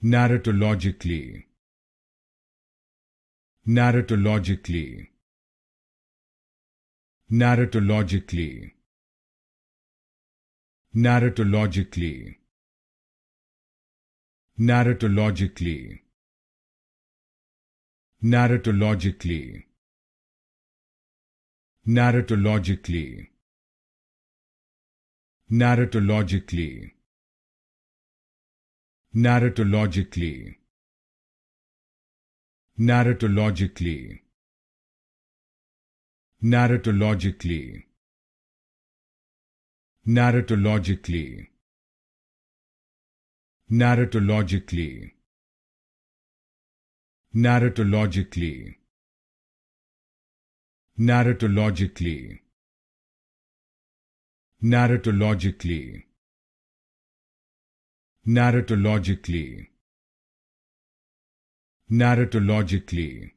Narratologically. Narratologically. Narratologically. Narratologically. Narratologically. Narratologically. Narratologically. Narratologically. Narratologically. Narratologically. Narratologically. Narratologically. Narratologically. Narratologically. Narratologically. Narratologically. Narratologically. Narratologically.